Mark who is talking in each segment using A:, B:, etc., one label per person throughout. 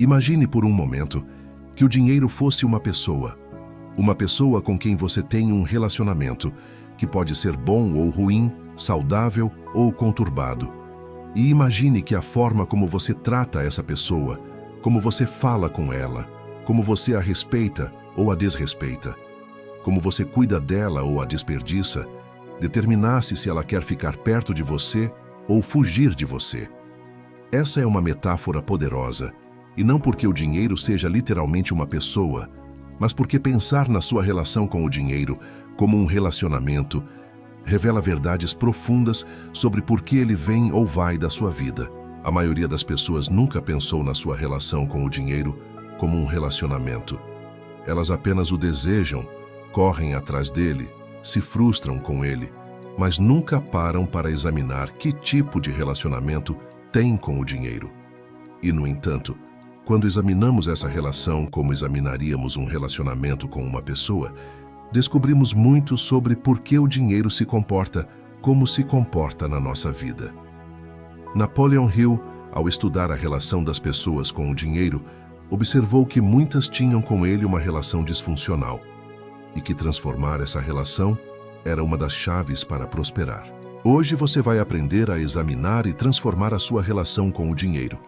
A: Imagine por um momento que o dinheiro fosse uma pessoa com quem você tem um relacionamento, que pode ser bom ou ruim, saudável ou conturbado. E imagine que a forma como você trata essa pessoa, como você fala com ela, como você a respeita ou a desrespeita, como você cuida dela ou a desperdiça, determinasse se ela quer ficar perto de você ou fugir de você. Essa é uma metáfora poderosa, e não porque o dinheiro seja literalmente uma pessoa, mas porque pensar na sua relação com o dinheiro como um relacionamento revela verdades profundas sobre por que ele vem ou vai da sua vida. A maioria das pessoas nunca pensou na sua relação com o dinheiro como um relacionamento. Elas apenas o desejam, correm atrás dele, se frustram com ele, mas nunca param para examinar que tipo de relacionamento tem com o dinheiro. E, no entanto, quando examinamos essa relação como examinaríamos um relacionamento com uma pessoa, descobrimos muito sobre por que o dinheiro se comporta como se comporta na nossa vida. Napoleon Hill, ao estudar a relação das pessoas com o dinheiro, observou que muitas tinham com ele uma relação disfuncional e que transformar essa relação era uma das chaves para prosperar. Hoje você vai aprender a examinar e transformar a sua relação com o dinheiro,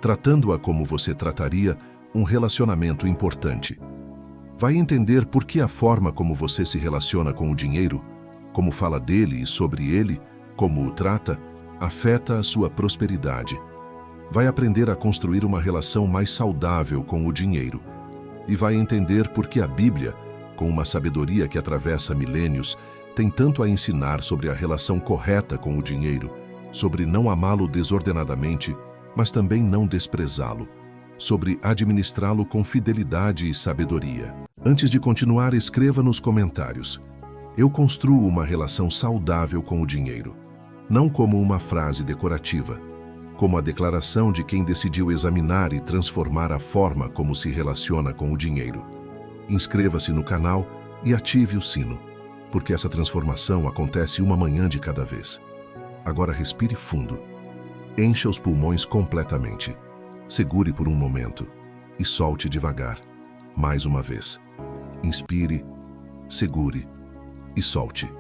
A: tratando-a como você trataria um relacionamento importante. Vai entender por que a forma como você se relaciona com o dinheiro, como fala dele e sobre ele, como o trata, afeta a sua prosperidade. Vai aprender a construir uma relação mais saudável com o dinheiro. E vai entender por que a Bíblia, com uma sabedoria que atravessa milênios, tem tanto a ensinar sobre a relação correta com o dinheiro, sobre não amá-lo desordenadamente, mas também não desprezá-lo, sobre administrá-lo com fidelidade e sabedoria. Antes de continuar, escreva nos comentários: eu construo uma relação saudável com o dinheiro, não como uma frase decorativa, como a declaração de quem decidiu examinar e transformar a forma como se relaciona com o dinheiro. Inscreva-se no canal e ative o sino, porque essa transformação acontece uma manhã de cada vez. Agora respire fundo. Encha os pulmões completamente. Segure por um momento e solte devagar. Mais uma vez. Inspire, segure e solte.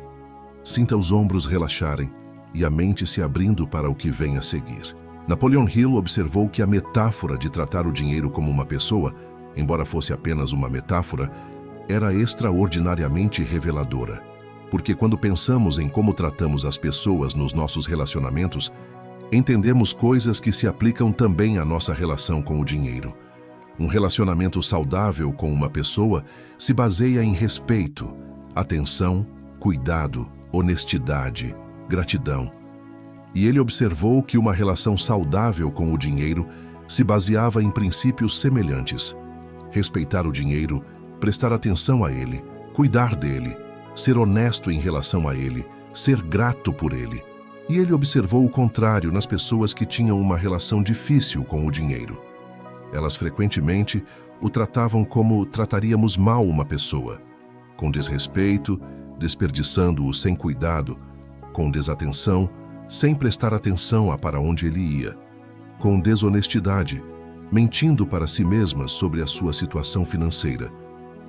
A: Sinta os ombros relaxarem e a mente se abrindo para o que vem a seguir. Napoleon Hill observou que a metáfora de tratar o dinheiro como uma pessoa, embora fosse apenas uma metáfora, era extraordinariamente reveladora. Porque quando pensamos em como tratamos as pessoas nos nossos relacionamentos, entendemos coisas que se aplicam também à nossa relação com o dinheiro. Um relacionamento saudável com uma pessoa se baseia em respeito, atenção, cuidado, honestidade, gratidão. E ele observou que uma relação saudável com o dinheiro se baseava em princípios semelhantes: respeitar o dinheiro, prestar atenção a ele, cuidar dele, ser honesto em relação a ele, ser grato por ele. E ele observou o contrário nas pessoas que tinham uma relação difícil com o dinheiro. Elas frequentemente o tratavam como trataríamos mal uma pessoa, com desrespeito, desperdiçando-o sem cuidado, com desatenção, sem prestar atenção a para onde ele ia, com desonestidade, mentindo para si mesmas sobre a sua situação financeira,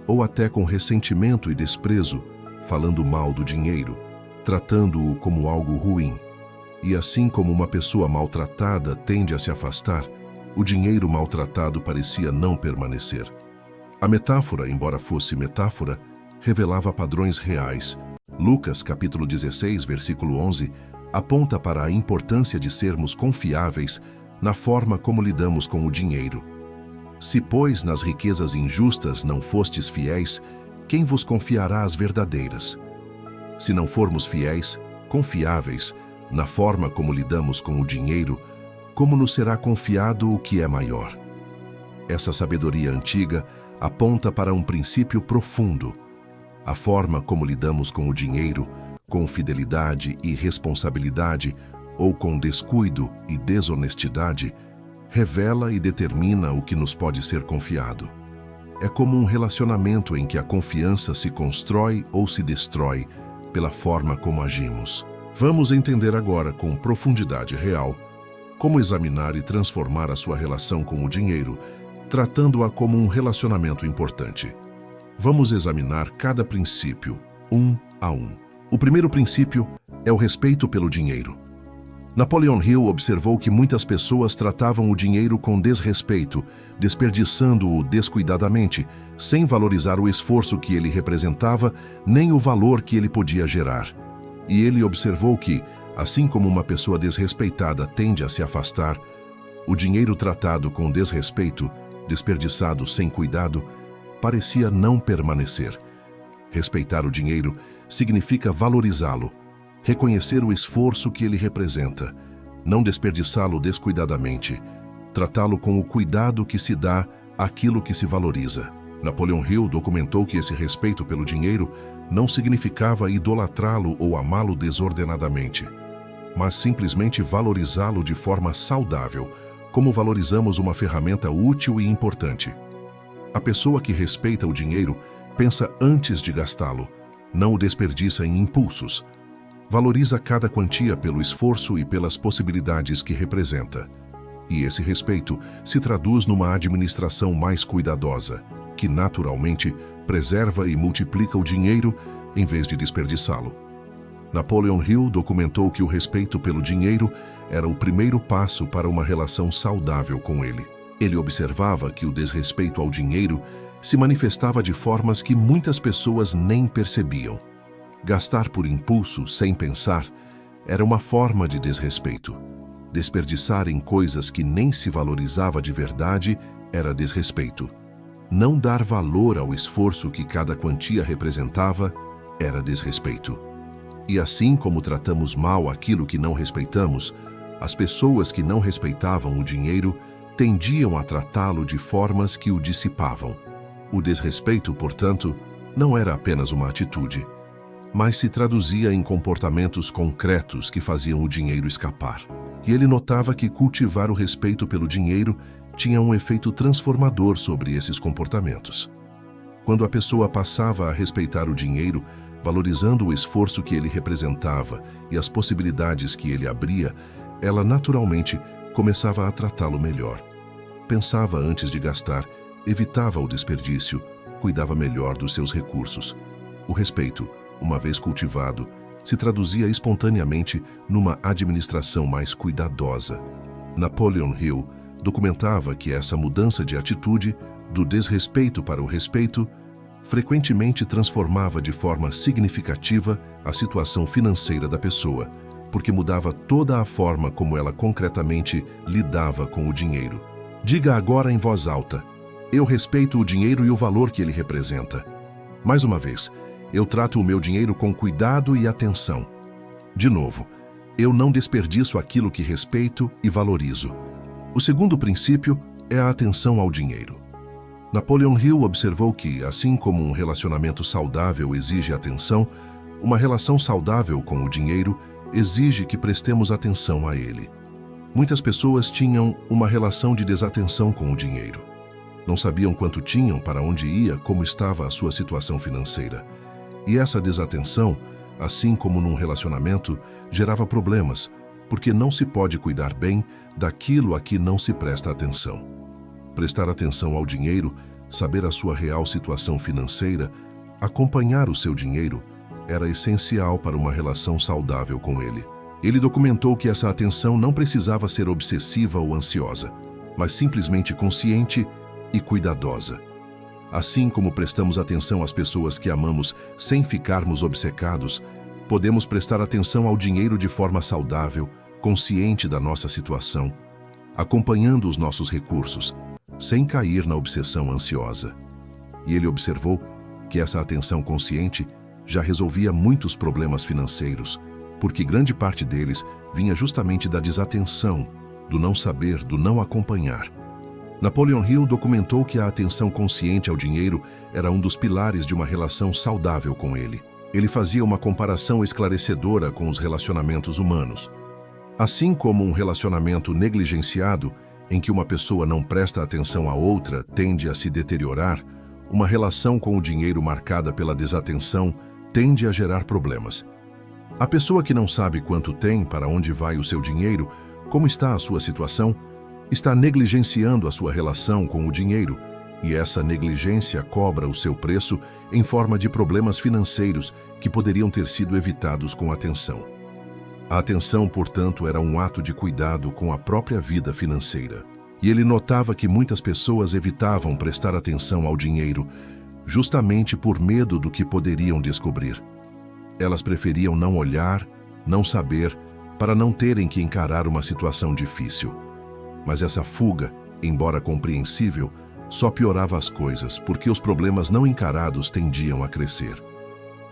A: ou até com ressentimento e desprezo, falando mal do dinheiro, tratando-o como algo ruim. E assim como uma pessoa maltratada tende a se afastar, o dinheiro maltratado parecia não permanecer. A metáfora, embora fosse metáfora, revelava padrões reais. Lucas, capítulo 16, versículo 11, aponta para a importância de sermos confiáveis na forma como lidamos com o dinheiro. Se, pois, nas riquezas injustas não fostes fiéis, quem vos confiará as verdadeiras? Se não formos fiéis, confiáveis, na forma como lidamos com o dinheiro, como nos será confiado o que é maior? Essa sabedoria antiga aponta para um princípio profundo. A forma como lidamos com o dinheiro, com fidelidade e responsabilidade, ou com descuido e desonestidade, revela e determina o que nos pode ser confiado. É como um relacionamento em que a confiança se constrói ou se destrói pela forma como agimos. Vamos entender agora com profundidade real como examinar e transformar a sua relação com o dinheiro, tratando-a como um relacionamento importante. Vamos examinar cada princípio, um a um. O primeiro princípio é o respeito pelo dinheiro. Napoleon Hill observou que muitas pessoas tratavam o dinheiro com desrespeito, desperdiçando-o descuidadamente, sem valorizar o esforço que ele representava, nem o valor que ele podia gerar. E ele observou que, assim como uma pessoa desrespeitada tende a se afastar, o dinheiro tratado com desrespeito, desperdiçado sem cuidado, parecia não permanecer. Respeitar o dinheiro significa valorizá-lo, reconhecer o esforço que ele representa, não desperdiçá-lo descuidadamente, tratá-lo com o cuidado que se dá àquilo que se valoriza. Napoleon Hill documentou que esse respeito pelo dinheiro não significava idolatrá-lo ou amá-lo desordenadamente, mas simplesmente valorizá-lo de forma saudável, como valorizamos uma ferramenta útil e importante. A pessoa que respeita o dinheiro pensa antes de gastá-lo, não o desperdiça em impulsos. Valoriza cada quantia pelo esforço e pelas possibilidades que representa. E esse respeito se traduz numa administração mais cuidadosa, que naturalmente preserva e multiplica o dinheiro em vez de desperdiçá-lo. Napoleon Hill documentou que o respeito pelo dinheiro era o primeiro passo para uma relação saudável com ele. Ele observava que o desrespeito ao dinheiro se manifestava de formas que muitas pessoas nem percebiam. Gastar por impulso, sem pensar, era uma forma de desrespeito. Desperdiçar em coisas que nem se valorizava de verdade era desrespeito. Não dar valor ao esforço que cada quantia representava era desrespeito. E assim como tratamos mal aquilo que não respeitamos, as pessoas que não respeitavam o dinheiro tendiam a tratá-lo de formas que o dissipavam. O desrespeito, portanto, não era apenas uma atitude, mas se traduzia em comportamentos concretos que faziam o dinheiro escapar. E ele notava que cultivar o respeito pelo dinheiro tinha um efeito transformador sobre esses comportamentos. Quando a pessoa passava a respeitar o dinheiro, valorizando o esforço que ele representava e as possibilidades que ele abria, ela naturalmente começava a tratá-lo melhor. Pensava antes de gastar, evitava o desperdício, cuidava melhor dos seus recursos. O respeito, uma vez cultivado, se traduzia espontaneamente numa administração mais cuidadosa. Napoleon Hill documentava que essa mudança de atitude, do desrespeito para o respeito, frequentemente transformava de forma significativa a situação financeira da pessoa, porque mudava toda a forma como ela concretamente lidava com o dinheiro. Diga agora em voz alta: eu respeito o dinheiro e o valor que ele representa. Mais uma vez, eu trato o meu dinheiro com cuidado e atenção. De novo, eu não desperdiço aquilo que respeito e valorizo. O segundo princípio é a atenção ao dinheiro. Napoleon Hill observou que, assim como um relacionamento saudável exige atenção, uma relação saudável com o dinheiro exige que prestemos atenção a ele. Muitas pessoas tinham uma relação de desatenção com o dinheiro. Não sabiam quanto tinham, para onde ia, como estava a sua situação financeira. E essa desatenção, assim como num relacionamento, gerava problemas, porque não se pode cuidar bem daquilo a que não se presta atenção. Prestar atenção ao dinheiro, saber a sua real situação financeira, acompanhar o seu dinheiro, era essencial para uma relação saudável com ele. Ele documentou que essa atenção não precisava ser obsessiva ou ansiosa, mas simplesmente consciente e cuidadosa. Assim como prestamos atenção às pessoas que amamos sem ficarmos obcecados, podemos prestar atenção ao dinheiro de forma saudável, consciente da nossa situação, acompanhando os nossos recursos, sem cair na obsessão ansiosa. E ele observou que essa atenção consciente já resolvia muitos problemas financeiros, porque grande parte deles vinha justamente da desatenção, do não saber, do não acompanhar. Napoleon Hill documentou que a atenção consciente ao dinheiro era um dos pilares de uma relação saudável com ele. Ele fazia uma comparação esclarecedora com os relacionamentos humanos. Assim como um relacionamento negligenciado, em que uma pessoa não presta atenção à outra, tende a se deteriorar, uma relação com o dinheiro marcada pela desatenção tende a gerar problemas. A pessoa que não sabe quanto tem, para onde vai o seu dinheiro, como está a sua situação, Está negligenciando a sua relação com o dinheiro, e essa negligência cobra o seu preço em forma de problemas financeiros que poderiam ter sido evitados com atenção. A atenção, portanto, era um ato de cuidado com a própria vida financeira. E ele notava que muitas pessoas evitavam prestar atenção ao dinheiro, justamente por medo do que poderiam descobrir. Elas preferiam não olhar, não saber, para não terem que encarar uma situação difícil. Mas essa fuga, embora compreensível, só piorava as coisas, porque os problemas não encarados tendiam a crescer.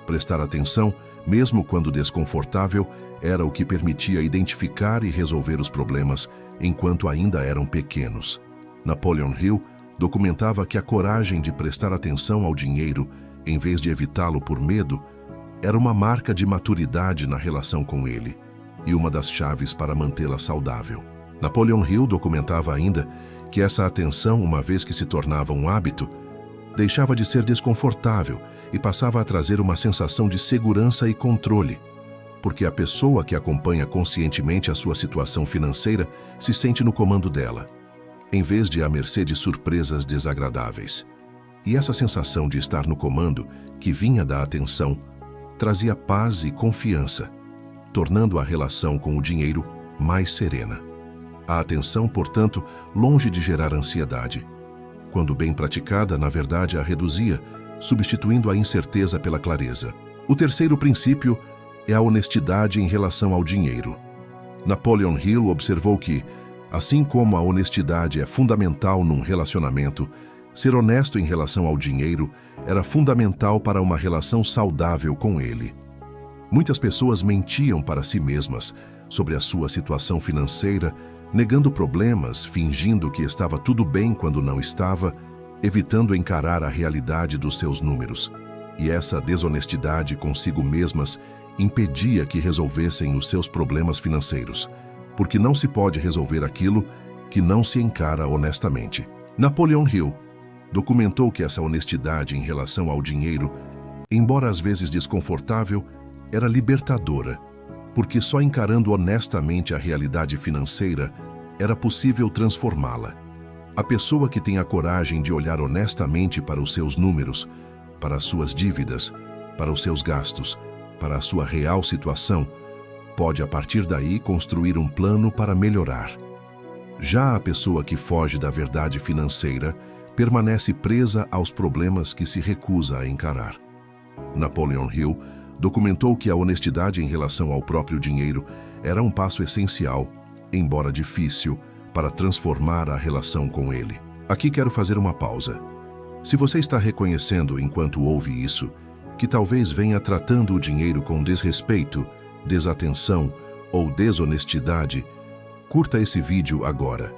A: Prestar atenção, mesmo quando desconfortável, era o que permitia identificar e resolver os problemas enquanto ainda eram pequenos. Napoleon Hill documentava que a coragem de prestar atenção ao dinheiro, em vez de evitá-lo por medo, era uma marca de maturidade na relação com ele e uma das chaves para mantê-la saudável. Napoleon Hill documentava ainda que essa atenção, uma vez que se tornava um hábito, deixava de ser desconfortável e passava a trazer uma sensação de segurança e controle, porque a pessoa que acompanha conscientemente a sua situação financeira se sente no comando dela, em vez de à mercê de surpresas desagradáveis. E essa sensação de estar no comando, que vinha da atenção, trazia paz e confiança, tornando a relação com o dinheiro mais serena. A atenção, portanto, longe de gerar ansiedade. Quando bem praticada, na verdade, a reduzia, substituindo a incerteza pela clareza. O terceiro princípio é a honestidade em relação ao dinheiro. Napoleon Hill observou que, assim como a honestidade é fundamental num relacionamento, ser honesto em relação ao dinheiro era fundamental para uma relação saudável com ele. Muitas pessoas mentiam para si mesmas sobre a sua situação financeira, negando problemas, fingindo que estava tudo bem quando não estava, evitando encarar a realidade dos seus números. E essa desonestidade consigo mesmas impedia que resolvessem os seus problemas financeiros, porque não se pode resolver aquilo que não se encara honestamente. Napoleon Hill documentou que essa honestidade em relação ao dinheiro, embora às vezes desconfortável, era libertadora, porque só encarando honestamente a realidade financeira era possível transformá-la. A pessoa que tem a coragem de olhar honestamente para os seus números, para as suas dívidas, para os seus gastos, para a sua real situação, pode a partir daí construir um plano para melhorar. Já a pessoa que foge da verdade financeira permanece presa aos problemas que se recusa a encarar. Napoleon Hill documentou que a honestidade em relação ao próprio dinheiro era um passo essencial, embora difícil, para transformar a relação com ele. Aqui quero fazer uma pausa. Se você está reconhecendo enquanto ouve isso, que talvez venha tratando o dinheiro com desrespeito, desatenção ou desonestidade, curta esse vídeo agora.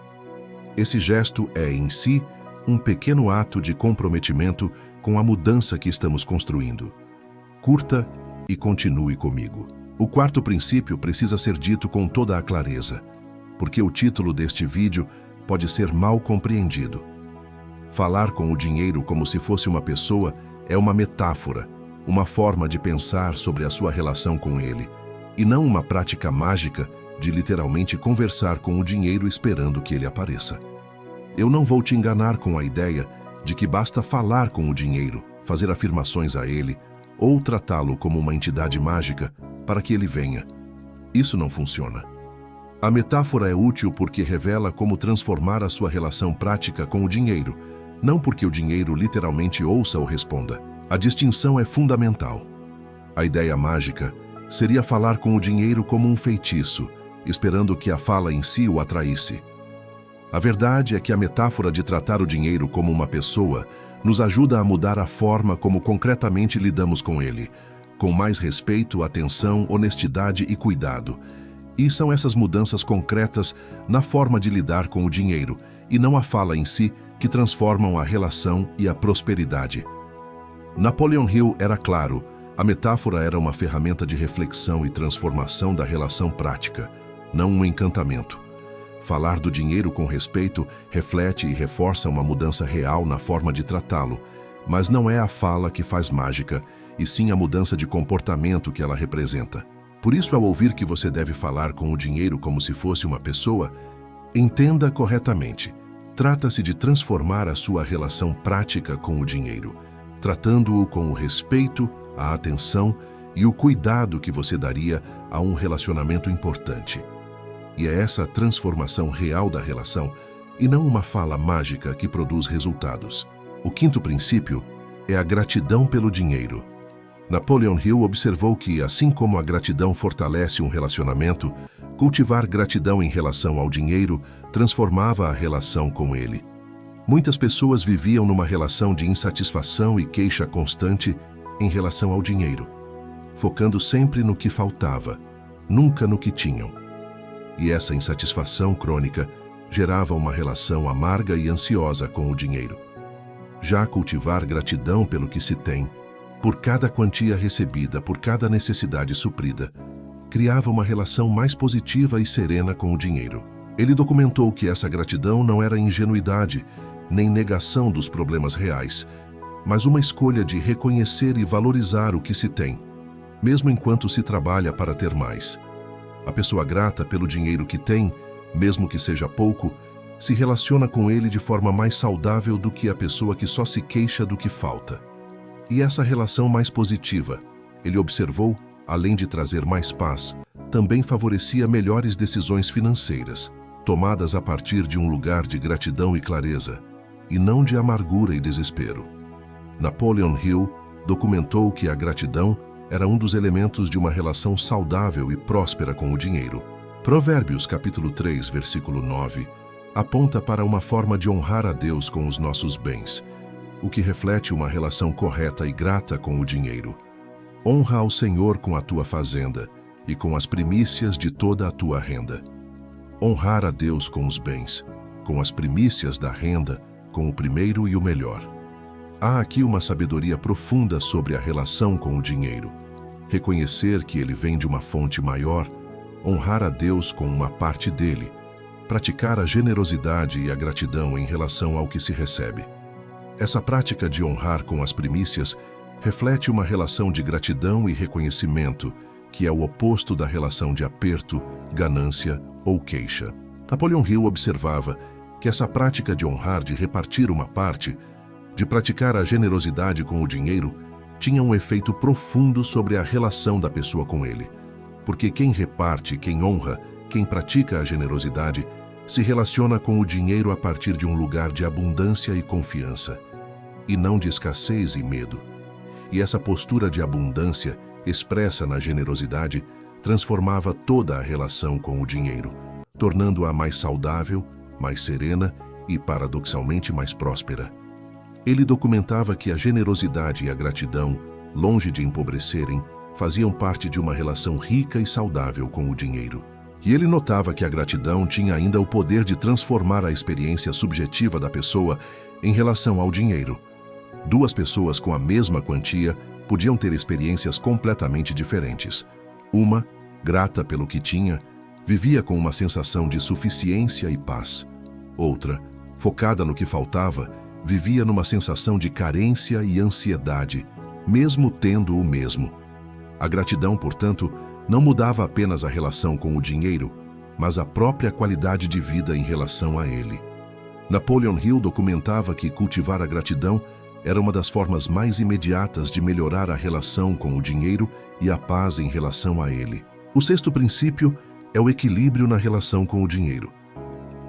A: Esse gesto é, em si, um pequeno ato de comprometimento com a mudança que estamos construindo. Curta e continue comigo. O quarto princípio precisa ser dito com toda a clareza, porque o título deste vídeo pode ser mal compreendido. Falar com o dinheiro como se fosse uma pessoa é uma metáfora, uma forma de pensar sobre a sua relação com ele, e não uma prática mágica de literalmente conversar com o dinheiro esperando que ele apareça. Eu não vou te enganar com a ideia de que basta falar com o dinheiro, fazer afirmações a ele, ou tratá-lo como uma entidade mágica para que ele venha. Isso não funciona. A metáfora é útil porque revela como transformar a sua relação prática com o dinheiro, não porque o dinheiro literalmente ouça ou responda. A distinção é fundamental. A ideia mágica seria falar com o dinheiro como um feitiço, esperando que a fala em si o atraísse. A verdade é que a metáfora de tratar o dinheiro como uma pessoa nos ajuda a mudar a forma como concretamente lidamos com ele, com mais respeito, atenção, honestidade e cuidado. E são essas mudanças concretas na forma de lidar com o dinheiro, e não a fala em si, que transformam a relação e a prosperidade. Napoleon Hill era claro, a metáfora era uma ferramenta de reflexão e transformação da relação prática, não um encantamento. Falar do dinheiro com respeito reflete e reforça uma mudança real na forma de tratá-lo, mas não é a fala que faz mágica, e sim a mudança de comportamento que ela representa. Por isso, ao ouvir que você deve falar com o dinheiro como se fosse uma pessoa, Entenda corretamente. Trata-se de transformar a sua relação prática com o dinheiro, tratando-o com o respeito, a atenção e o cuidado que você daria a um relacionamento importante. E é essa transformação real da relação, e não uma fala mágica que produz resultados. O quinto princípio é a gratidão pelo dinheiro. Napoleon Hill observou que, assim como a gratidão fortalece um relacionamento, cultivar gratidão em relação ao dinheiro transformava a relação com ele. Muitas pessoas viviam numa relação de insatisfação e queixa constante em relação ao dinheiro, focando sempre no que faltava, nunca no que tinham. E essa insatisfação crônica gerava uma relação amarga e ansiosa com o dinheiro. Já cultivar gratidão pelo que se tem, por cada quantia recebida, por cada necessidade suprida, criava uma relação mais positiva e serena com o dinheiro. Ele documentou que essa gratidão não era ingenuidade, nem negação dos problemas reais, mas uma escolha de reconhecer e valorizar o que se tem, mesmo enquanto se trabalha para ter mais. A pessoa grata pelo dinheiro que tem, mesmo que seja pouco, se relaciona com ele de forma mais saudável do que a pessoa que só se queixa do que falta. E essa relação mais positiva, ele observou, além de trazer mais paz, também favorecia melhores decisões financeiras, tomadas a partir de um lugar de gratidão e clareza, e não de amargura e desespero. Napoleon Hill documentou que a gratidão era um dos elementos de uma relação saudável e próspera com o dinheiro. Provérbios capítulo 3, versículo 9, aponta para uma forma de honrar a Deus com os nossos bens, o que reflete uma relação correta e grata com o dinheiro. Honra ao Senhor com a tua fazenda e com as primícias de toda a tua renda. Honrar a Deus com os bens, com as primícias da renda, com o primeiro e o melhor. Há aqui uma sabedoria profunda sobre a relação com o dinheiro. Reconhecer que ele vem de uma fonte maior, honrar a Deus com uma parte dele, praticar a generosidade e a gratidão em relação ao que se recebe. Essa prática de honrar com as primícias reflete uma relação de gratidão e reconhecimento, que é o oposto da relação de aperto, ganância ou queixa. Napoleon Hill observava que essa prática de honrar, de repartir uma parte, de praticar a generosidade com o dinheiro, tinha um efeito profundo sobre a relação da pessoa com ele. Porque quem reparte, quem honra, quem pratica a generosidade, se relaciona com o dinheiro a partir de um lugar de abundância e confiança, e não de escassez e medo. E essa postura de abundância, expressa na generosidade, transformava toda a relação com o dinheiro, tornando-a mais saudável, mais serena e, paradoxalmente, mais próspera. Ele documentava que a generosidade e a gratidão, longe de empobrecerem, faziam parte de uma relação rica e saudável com o dinheiro. E ele notava que a gratidão tinha ainda o poder de transformar a experiência subjetiva da pessoa em relação ao dinheiro. Duas pessoas com a mesma quantia podiam ter experiências completamente diferentes. Uma, grata pelo que tinha, vivia com uma sensação de suficiência e paz. Outra, focada no que faltava, vivia numa sensação de carência e ansiedade, mesmo tendo o mesmo. A gratidão, portanto, não mudava apenas a relação com o dinheiro, mas a própria qualidade de vida em relação a ele. Napoleon Hill documentava que cultivar a gratidão era uma das formas mais imediatas de melhorar a relação com o dinheiro e a paz em relação a ele. O sexto princípio é o equilíbrio na relação com o dinheiro.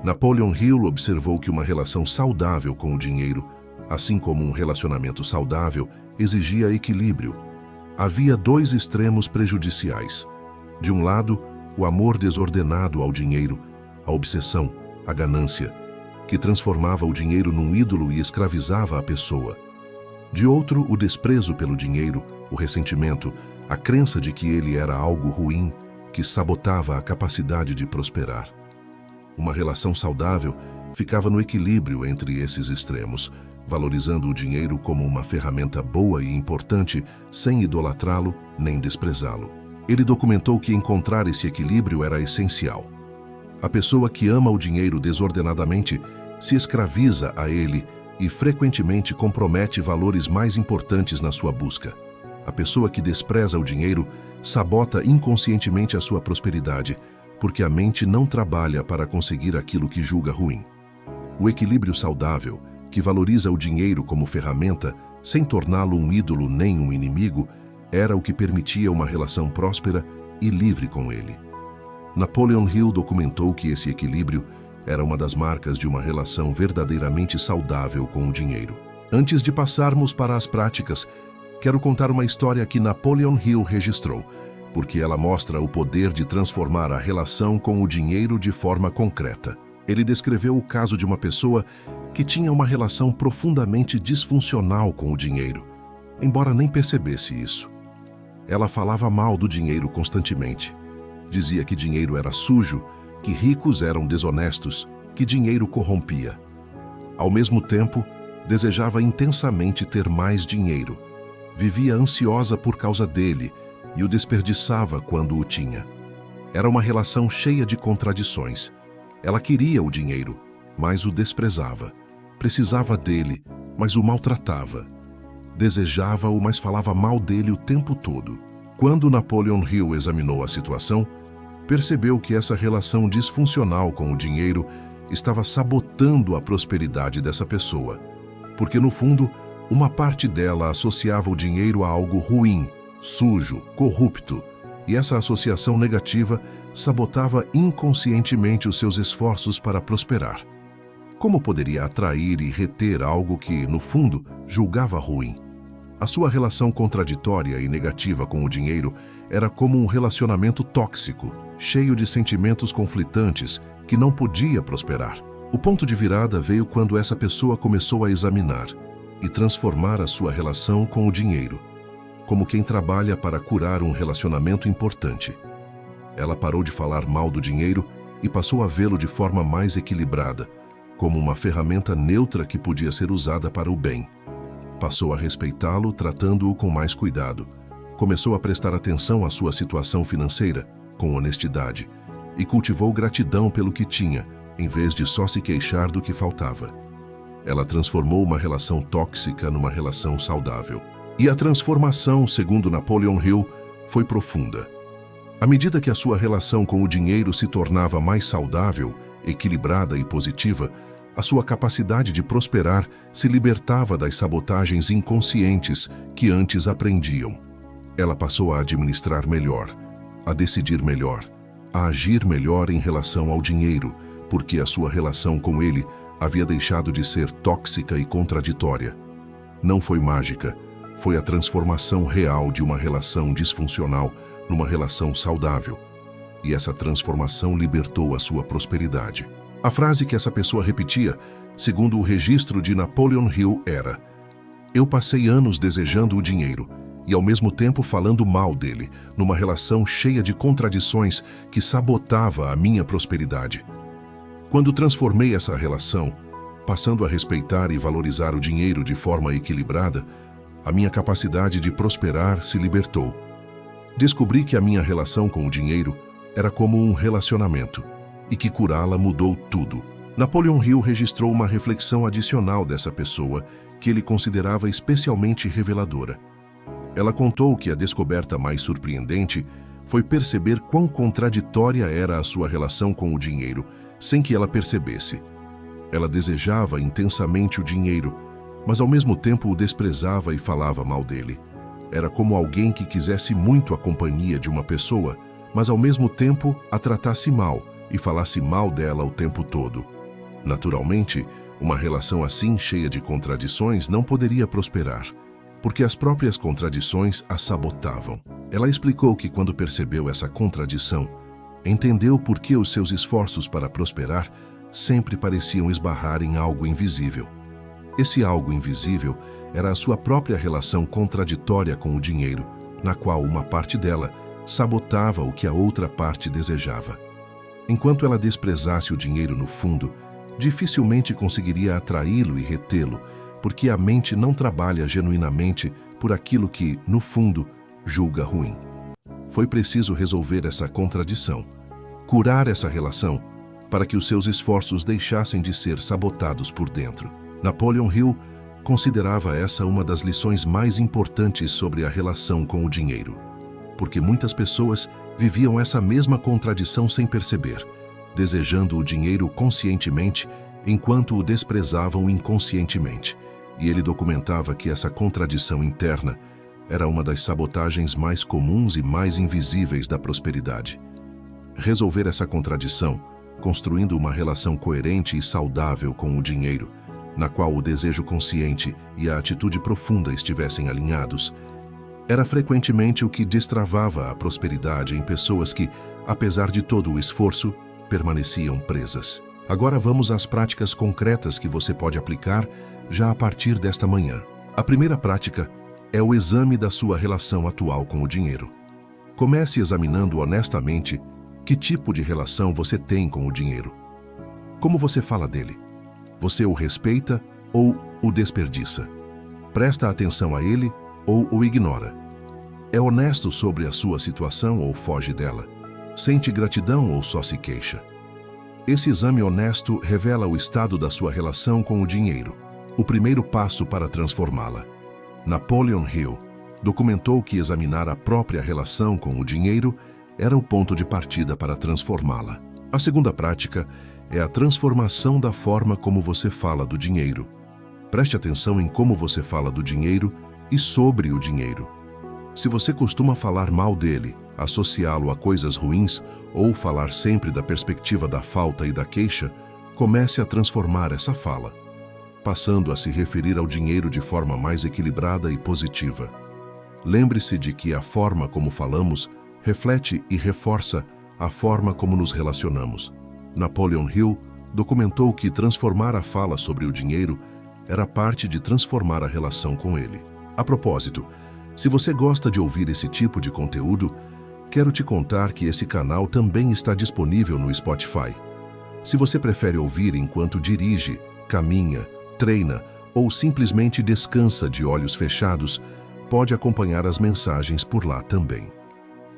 A: Napoleon Hill observou que uma relação saudável com o dinheiro, assim como um relacionamento saudável, exigia equilíbrio. Havia dois extremos prejudiciais. De um lado, o amor desordenado ao dinheiro, a obsessão, a ganância, que transformava o dinheiro num ídolo e escravizava a pessoa. De outro, o desprezo pelo dinheiro, o ressentimento, a crença de que ele era algo ruim, que sabotava a capacidade de prosperar. Uma relação saudável ficava no equilíbrio entre esses extremos, valorizando o dinheiro como uma ferramenta boa e importante, sem idolatrá-lo nem desprezá-lo. Ele documentou que encontrar esse equilíbrio era essencial. A pessoa que ama o dinheiro desordenadamente se escraviza a ele e frequentemente compromete valores mais importantes na sua busca. A pessoa que despreza o dinheiro sabota inconscientemente a sua prosperidade, porque a mente não trabalha para conseguir aquilo que julga ruim. O equilíbrio saudável, que valoriza o dinheiro como ferramenta, sem torná-lo um ídolo nem um inimigo, era o que permitia uma relação próspera e livre com ele. Napoleon Hill documentou que esse equilíbrio era uma das marcas de uma relação verdadeiramente saudável com o dinheiro. Antes de passarmos para as práticas, quero contar uma história que Napoleon Hill registrou, porque ela mostra o poder de transformar a relação com o dinheiro de forma concreta. Ele descreveu o caso de uma pessoa que tinha uma relação profundamente disfuncional com o dinheiro, embora nem percebesse isso. Ela falava mal do dinheiro constantemente. Dizia que dinheiro era sujo, que ricos eram desonestos, que dinheiro corrompia. Ao mesmo tempo, desejava intensamente ter mais dinheiro. Vivia ansiosa por causa dele e o desperdiçava quando o tinha. Era uma relação cheia de contradições. Ela queria o dinheiro, mas o desprezava. Precisava dele, mas o maltratava. Desejava-o, mas falava mal dele o tempo todo. Quando Napoleon Hill examinou a situação, percebeu que essa relação disfuncional com o dinheiro estava sabotando a prosperidade dessa pessoa, porque no fundo, uma parte dela associava o dinheiro a algo ruim, sujo, corrupto, e essa associação negativa sabotava inconscientemente os seus esforços para prosperar. Como poderia atrair e reter algo que, no fundo, julgava ruim? A sua relação contraditória e negativa com o dinheiro era como um relacionamento tóxico, cheio de sentimentos conflitantes, que não podia prosperar. O ponto de virada veio quando essa pessoa começou a examinar e transformar a sua relação com o dinheiro, como quem trabalha para curar um relacionamento importante. Ela parou de falar mal do dinheiro e passou a vê-lo de forma mais equilibrada, como uma ferramenta neutra que podia ser usada para o bem. Passou a respeitá-lo, tratando-o com mais cuidado. Começou a prestar atenção à sua situação financeira, com honestidade, e cultivou gratidão pelo que tinha, em vez de só se queixar do que faltava. Ela transformou uma relação tóxica numa relação saudável. E a transformação, segundo Napoleon Hill, foi profunda. À medida que a sua relação com o dinheiro se tornava mais saudável, equilibrada e positiva, a sua capacidade de prosperar se libertava das sabotagens inconscientes que antes aprendiam. Ela passou a administrar melhor, a decidir melhor, a agir melhor em relação ao dinheiro, porque a sua relação com ele havia deixado de ser tóxica e contraditória. Não foi mágica, foi a transformação real de uma relação disfuncional numa relação saudável. E essa transformação libertou a sua prosperidade. A frase que essa pessoa repetia, segundo o registro de Napoleon Hill, era: "Eu passei anos desejando o dinheiro e ao mesmo tempo falando mal dele, numa relação cheia de contradições que sabotava a minha prosperidade. Quando transformei essa relação, passando a respeitar e valorizar o dinheiro de forma equilibrada, a minha capacidade de prosperar se libertou. Descobri que a minha relação com o dinheiro era como um relacionamento e que curá-la mudou tudo." Napoleon Hill registrou uma reflexão adicional dessa pessoa que ele considerava especialmente reveladora. Ela contou que a descoberta mais surpreendente foi perceber quão contraditória era a sua relação com o dinheiro, sem que ela percebesse. Ela desejava intensamente o dinheiro, mas ao mesmo tempo o desprezava e falava mal dele. Era como alguém que quisesse muito a companhia de uma pessoa, mas ao mesmo tempo a tratasse mal e falasse mal dela o tempo todo. Naturalmente, uma relação assim, cheia de contradições, não poderia prosperar, porque as próprias contradições a sabotavam. Ela explicou que quando percebeu essa contradição, entendeu por que os seus esforços para prosperar sempre pareciam esbarrar em algo invisível. Esse algo invisível era a sua própria relação contraditória com o dinheiro, na qual uma parte dela sabotava o que a outra parte desejava. Enquanto ela desprezasse o dinheiro no fundo, dificilmente conseguiria atraí-lo e retê-lo, porque a mente não trabalha genuinamente por aquilo que, no fundo, julga ruim. Foi preciso resolver essa contradição, curar essa relação, para que os seus esforços deixassem de ser sabotados por dentro. Napoleon Hill considerava essa uma das lições mais importantes sobre a relação com o dinheiro, porque muitas pessoas viviam essa mesma contradição sem perceber, desejando o dinheiro conscientemente enquanto o desprezavam inconscientemente. E ele documentava que essa contradição interna era uma das sabotagens mais comuns e mais invisíveis da prosperidade. Resolver essa contradição, construindo uma relação coerente e saudável com o dinheiro, na qual o desejo consciente e a atitude profunda estivessem alinhados, era frequentemente o que destravava a prosperidade em pessoas que, apesar de todo o esforço, permaneciam presas. Agora vamos às práticas concretas que você pode aplicar já a partir desta manhã. A primeira prática é o exame da sua relação atual com o dinheiro. Comece examinando honestamente que tipo de relação você tem com o dinheiro. Como você fala dele? Você o respeita ou o desperdiça? Presta atenção a ele ou o ignora? É honesto sobre a sua situação ou foge dela? Sente gratidão ou só se queixa? Esse exame honesto revela o estado da sua relação com o dinheiro, o primeiro passo para transformá-la. Napoleon Hill documentou que examinar a própria relação com o dinheiro era o ponto de partida para transformá-la. A segunda prática é a transformação da forma como você fala do dinheiro. Preste atenção em como você fala do dinheiro e sobre o dinheiro. Se você costuma falar mal dele, associá-lo a coisas ruins ou falar sempre da perspectiva da falta e da queixa, comece a transformar essa fala, passando a se referir ao dinheiro de forma mais equilibrada e positiva. Lembre-se de que a forma como falamos reflete e reforça a forma como nos relacionamos. Napoleon Hill documentou que transformar a fala sobre o dinheiro era parte de transformar a relação com ele. A propósito, se você gosta de ouvir esse tipo de conteúdo, quero te contar que esse canal também está disponível no Spotify. Se você prefere ouvir enquanto dirige, caminha, treina ou simplesmente descansa de olhos fechados, pode acompanhar as mensagens por lá também.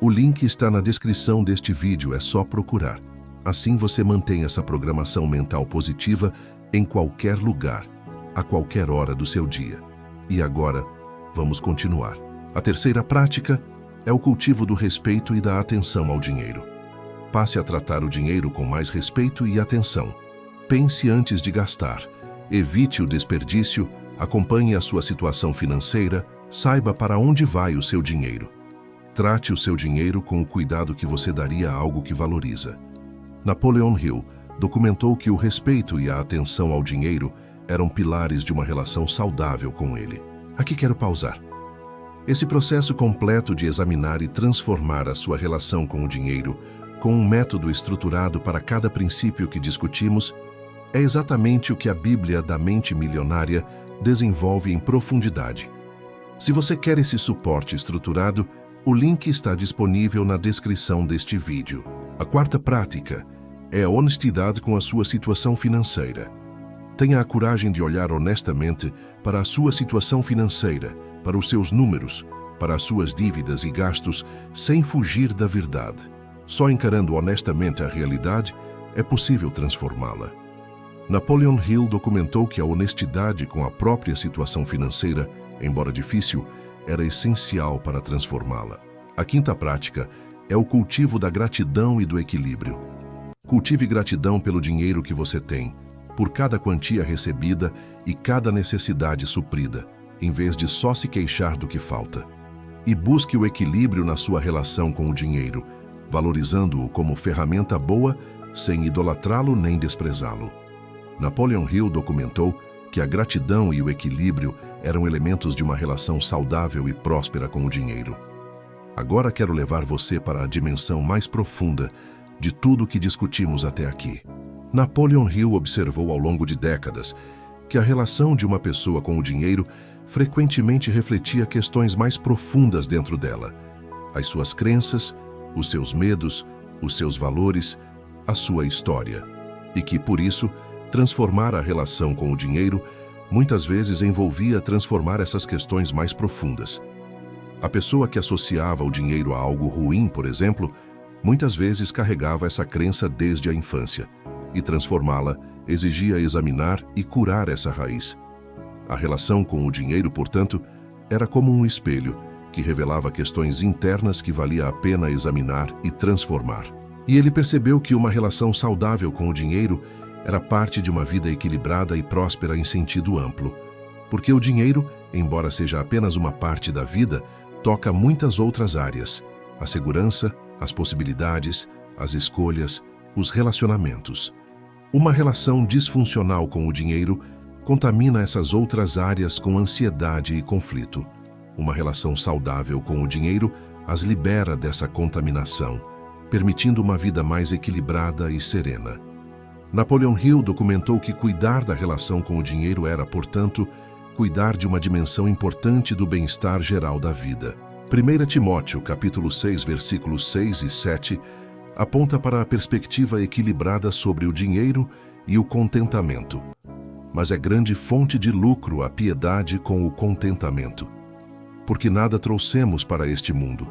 A: O link está na descrição deste vídeo, é só procurar. Assim você mantém essa programação mental positiva em qualquer lugar, a qualquer hora do seu dia. E agora, vamos continuar. A terceira prática é o cultivo do respeito e da atenção ao dinheiro. Passe a tratar o dinheiro com mais respeito e atenção. Pense antes de gastar. Evite o desperdício, acompanhe a sua situação financeira, saiba para onde vai o seu dinheiro. Trate o seu dinheiro com o cuidado que você daria a algo que valoriza. Napoleon Hill documentou que o respeito e a atenção ao dinheiro eram pilares de uma relação saudável com ele. Aqui quero pausar. Esse processo completo de examinar e transformar a sua relação com o dinheiro, com um método estruturado para cada princípio que discutimos, é exatamente o que a Bíblia da Mente Milionária desenvolve em profundidade. Se você quer esse suporte estruturado, o link está disponível na descrição deste vídeo. A quarta prática é a honestidade com a sua situação financeira. Tenha a coragem de olhar honestamente para a sua situação financeira, para os seus números, para as suas dívidas e gastos, sem fugir da verdade. Só encarando honestamente a realidade é possível transformá-la. Napoleon Hill documentou que a honestidade com a própria situação financeira, embora difícil, era essencial para transformá-la. A quinta prática é o cultivo da gratidão e do equilíbrio. Cultive gratidão pelo dinheiro que você tem, por cada quantia recebida e cada necessidade suprida, em vez de só se queixar do que falta. E busque o equilíbrio na sua relação com o dinheiro, valorizando-o como ferramenta boa, sem idolatrá-lo nem desprezá-lo. Napoleon Hill documentou que a gratidão e o equilíbrio eram elementos de uma relação saudável e próspera com o dinheiro. Agora quero levar você para a dimensão mais profunda de tudo o que discutimos até aqui. Napoleon Hill observou ao longo de décadas que a relação de uma pessoa com o dinheiro frequentemente refletia questões mais profundas dentro dela: as suas crenças, os seus medos, os seus valores, a sua história. E que, por isso, transformar a relação com o dinheiro muitas vezes envolvia transformar essas questões mais profundas. A pessoa que associava o dinheiro a algo ruim, por exemplo, muitas vezes carregava essa crença desde a infância, e transformá-la exigia examinar e curar essa raiz. A relação com o dinheiro, portanto, era como um espelho que revelava questões internas que valia a pena examinar e transformar. E ele percebeu que uma relação saudável com o dinheiro era parte de uma vida equilibrada e próspera em sentido amplo. Porque o dinheiro, embora seja apenas uma parte da vida, toca muitas outras áreas: a segurança, as possibilidades, as escolhas, os relacionamentos. Uma relação disfuncional com o dinheiro contamina essas outras áreas com ansiedade e conflito. Uma relação saudável com o dinheiro as libera dessa contaminação, permitindo uma vida mais equilibrada e serena. Napoleon Hill documentou que cuidar da relação com o dinheiro era, portanto, cuidar de uma dimensão importante do bem-estar geral da vida. 1 Timóteo, capítulo 6, versículos 6 e 7, aponta para a perspectiva equilibrada sobre o dinheiro e o contentamento. Mas é grande fonte de lucro a piedade com o contentamento. Porque nada trouxemos para este mundo,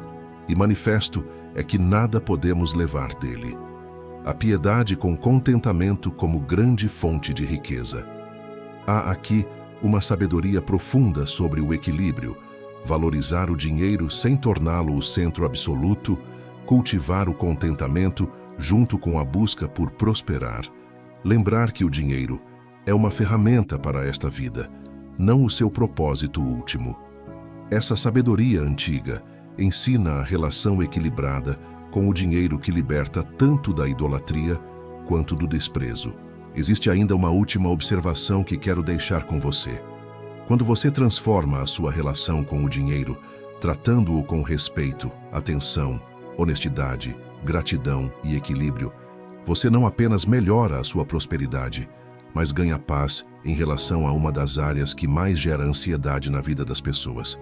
A: e manifesto é que nada podemos levar dele. A piedade com contentamento como grande fonte de riqueza. Há aqui uma sabedoria profunda sobre o equilíbrio, valorizar o dinheiro sem torná-lo o centro absoluto, cultivar o contentamento junto com a busca por prosperar. Lembrar que o dinheiro é uma ferramenta para esta vida, não o seu propósito último. Essa sabedoria antiga ensina a relação equilibrada com o dinheiro que liberta tanto da idolatria quanto do desprezo. Existe ainda uma última observação que quero deixar com você. Quando você transforma a sua relação com o dinheiro, tratando-o com respeito, atenção, honestidade, gratidão e equilíbrio, você não apenas melhora a sua prosperidade, mas ganha paz em relação a uma das áreas que mais gera ansiedade na vida das pessoas.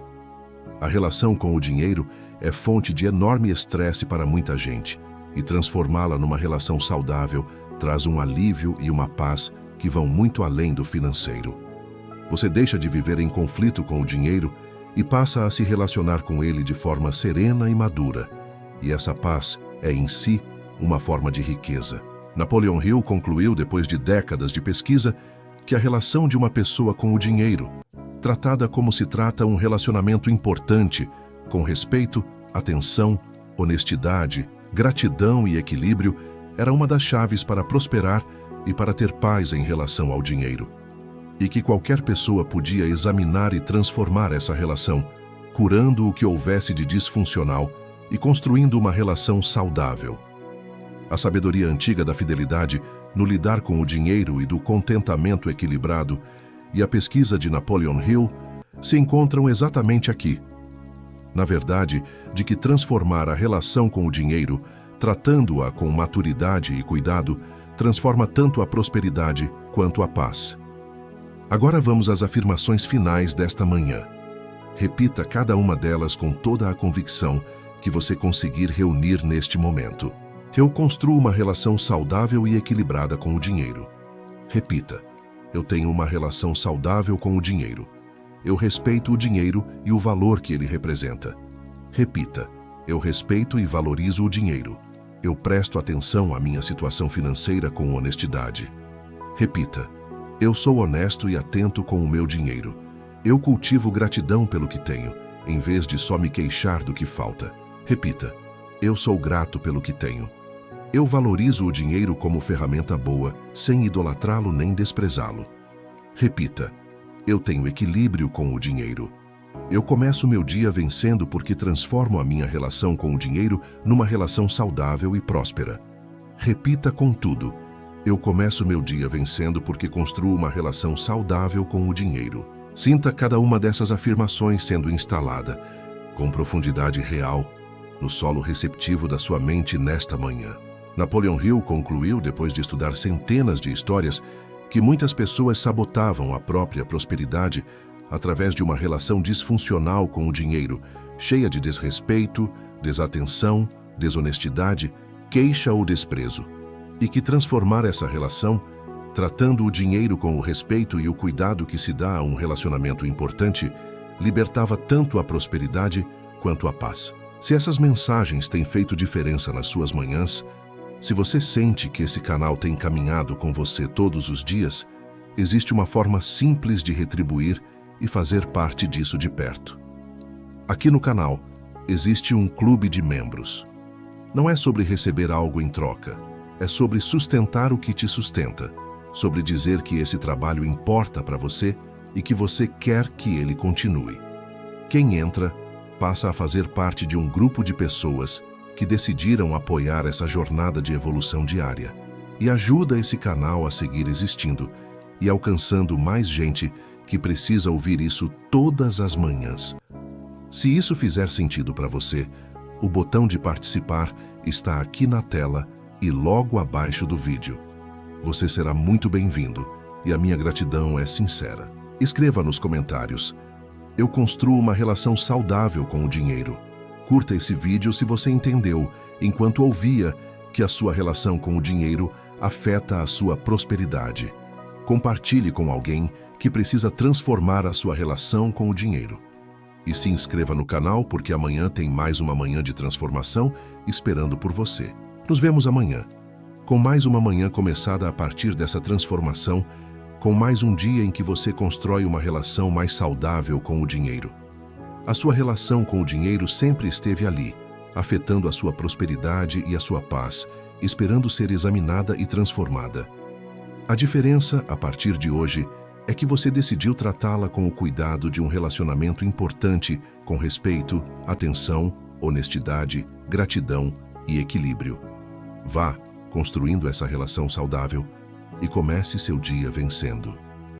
A: A relação com o dinheiro é fonte de enorme estresse para muita gente, e transformá-la numa relação saudável traz um alívio e uma paz que vão muito além do financeiro. Você deixa de viver em conflito com o dinheiro e passa a se relacionar com ele de forma serena e madura. E essa paz é em si uma forma de riqueza. Napoleon Hill concluiu, depois de décadas de pesquisa, que a relação de uma pessoa com o dinheiro, tratada como se trata um relacionamento importante, com respeito, atenção, honestidade, gratidão e equilíbrio, era uma das chaves para prosperar e para ter paz em relação ao dinheiro. E que qualquer pessoa podia examinar e transformar essa relação, curando o que houvesse de disfuncional e construindo uma relação saudável. A sabedoria antiga da fidelidade no lidar com o dinheiro e do contentamento equilibrado e a pesquisa de Napoleon Hill se encontram exatamente aqui. Na verdade, de que transformar a relação com o dinheiro, tratando-a com maturidade e cuidado, transforma tanto a prosperidade quanto a paz. Agora vamos às afirmações finais desta manhã. Repita cada uma delas com toda a convicção que você conseguir reunir neste momento. Eu construo uma relação saudável e equilibrada com o dinheiro. Repita. Eu tenho uma relação saudável com o dinheiro. Eu respeito o dinheiro e o valor que ele representa. Repita. Eu respeito e valorizo o dinheiro. Eu presto atenção à minha situação financeira com honestidade. Repita. Eu sou honesto e atento com o meu dinheiro. Eu cultivo gratidão pelo que tenho, em vez de só me queixar do que falta. Repita. Eu sou grato pelo que tenho. Eu valorizo o dinheiro como ferramenta boa, sem idolatrá-lo nem desprezá-lo. Repita. Eu tenho equilíbrio com o dinheiro. Eu começo meu dia vencendo porque transformo a minha relação com o dinheiro numa relação saudável e próspera. Repita com tudo. Eu começo meu dia vencendo porque construo uma relação saudável com o dinheiro. Sinta cada uma dessas afirmações sendo instalada, com profundidade real, no solo receptivo da sua mente nesta manhã. Napoleon Hill concluiu, depois de estudar centenas de histórias, que muitas pessoas sabotavam a própria prosperidade através de uma relação disfuncional com o dinheiro, cheia de desrespeito, desatenção, desonestidade, queixa ou desprezo. E que transformar essa relação, tratando o dinheiro com o respeito e o cuidado que se dá a um relacionamento importante, libertava tanto a prosperidade quanto a paz. Se essas mensagens têm feito diferença nas suas manhãs, se você sente que esse canal tem caminhado com você todos os dias, existe uma forma simples de retribuir e fazer parte disso de perto. Aqui no canal, existe um clube de membros. Não é sobre receber algo em troca, é sobre sustentar o que te sustenta, sobre dizer que esse trabalho importa para você e que você quer que ele continue. Quem entra, passa a fazer parte de um grupo de pessoas que decidiram apoiar essa jornada de evolução diária e ajuda esse canal a seguir existindo e alcançando mais gente que precisa ouvir isso todas as manhãs. Se isso fizer sentido para você, o botão de participar está aqui na tela e logo abaixo do vídeo. Você será muito bem-vindo e a minha gratidão é sincera. Escreva nos comentários: eu construo uma relação saudável com o dinheiro. Curta esse vídeo se você entendeu, enquanto ouvia, que a sua relação com o dinheiro afeta a sua prosperidade. Compartilhe com alguém que precisa transformar a sua relação com o dinheiro. E se inscreva no canal porque amanhã tem mais uma manhã de transformação esperando por você. Nos vemos amanhã, com mais uma manhã começada a partir dessa transformação, com mais um dia em que você constrói uma relação mais saudável com o dinheiro. A sua relação com o dinheiro sempre esteve ali, afetando a sua prosperidade e a sua paz, esperando ser examinada e transformada. A diferença, a partir de hoje, é que você decidiu tratá-la com o cuidado de um relacionamento importante, com respeito, atenção, honestidade, gratidão e equilíbrio. Vá construindo essa relação saudável e comece seu dia vencendo.